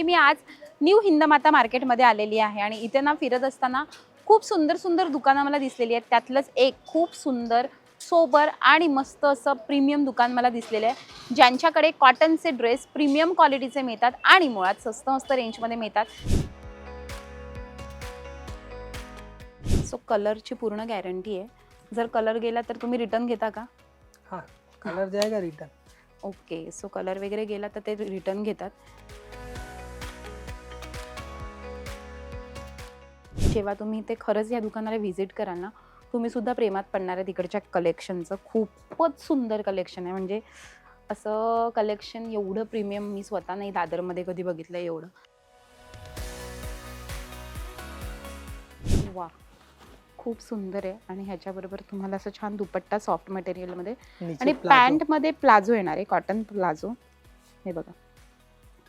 मी आज न्यू हिंदमाता मार्केटमध्ये आलेली आहे आणि इथे ना फिरत असताना खूप सुंदर सुंदर दुकानं मला दिसलेली आहेत. त्यातलंच एक खूप सुंदर सोबर आणि मस्त असं प्रीमियम दुकान मला दिसलेलं आहे, ज्यांच्याकडे कॉटनचे ड्रेस प्रीमियम क्वालिटीचे मिळतात आणि मुळात स्वस्त मस्त रेंजमध्ये मिळतात. सो कलरची पूर्ण गॅरंटी आहे. जर कलर गेला तर तुम्ही रिटर्न घेता का? हाँ, कलर जाएगा रिटर्न. ओके, सो कलर वगैरे गेला तर ते रिटर्न घेतात. जेव्हा तुम्ही ते खरंच या दुकानाला व्हिजिट कराल ना, तुम्ही सुद्धा प्रेमात पडणार आहे तिकडच्या कलेक्शनचं. खूपच सुंदर कलेक्शन आहे. म्हणजे असं कलेक्शन एवढं प्रीमियम मी स्वतः नाही दादरमध्ये कधी बघितलं एवढं. वा, खूप सुंदर आहे. आणि ह्याच्याबरोबर तुम्हाला असं छान दुपट्टा सॉफ्ट मटेरियलमध्ये आणि पॅन्टमध्ये प्लाझो येणार आहे, कॉटन प्लाझो. हे बघा,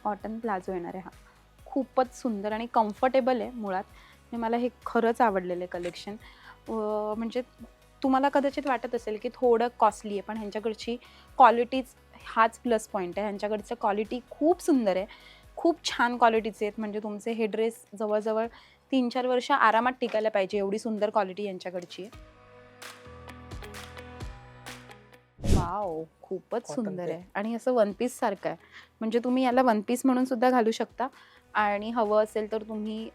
कॉटन प्लाझो येणार आहे. हा खूपच सुंदर आणि कम्फर्टेबल आहे मुळात. आणि मला हे खरंच आवडलेलं आहे कलेक्शन. म्हणजे तुम्हाला कदाचित वाटत असेल की थोडं कॉस्टली आहे, पण ह्यांच्याकडची क्वालिटीज हाच प्लस पॉईंट आहे. ह्यांच्याकडचं क्वालिटी खूप सुंदर आहे, खूप छान क्वालिटीचे आहेत. म्हणजे तुमचे हे ड्रेस जवळजवळ 3-4 वर्ष आरामात टिकायला पाहिजे, एवढी सुंदर क्वालिटी यांच्याकडची आहे. वाव, खूपच सुंदर आहे. आणि असं वन पीस सारखं आहे. म्हणजे तुम्ही याला वन पीस म्हणून सुद्धा घालू शकता आणि हवं असेल तर तुम्ही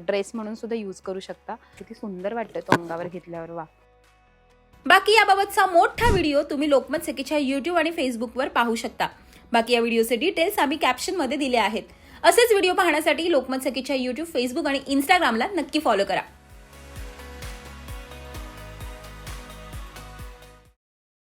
ड्रेस म्हणून सुद्धा यूज करू शकता. किती सुंदर वाटतं तो अंगावर घेतल्यावर. वा. बाकी याबाबतचा मोठा व्हिडिओ तुम्ही लोकमत सखीच्या YouTube आणि फेसबुकवर पाहू शकता. बाकी या व्हिडिओचे डिटेल्स आम्ही कॅप्शनमध्ये दिले आहेत. असेच व्हिडिओ पाहण्यासाठी लोकमत सखीच्या YouTube, फेसबुक आणि Instagramला नक्की फॉलो करा.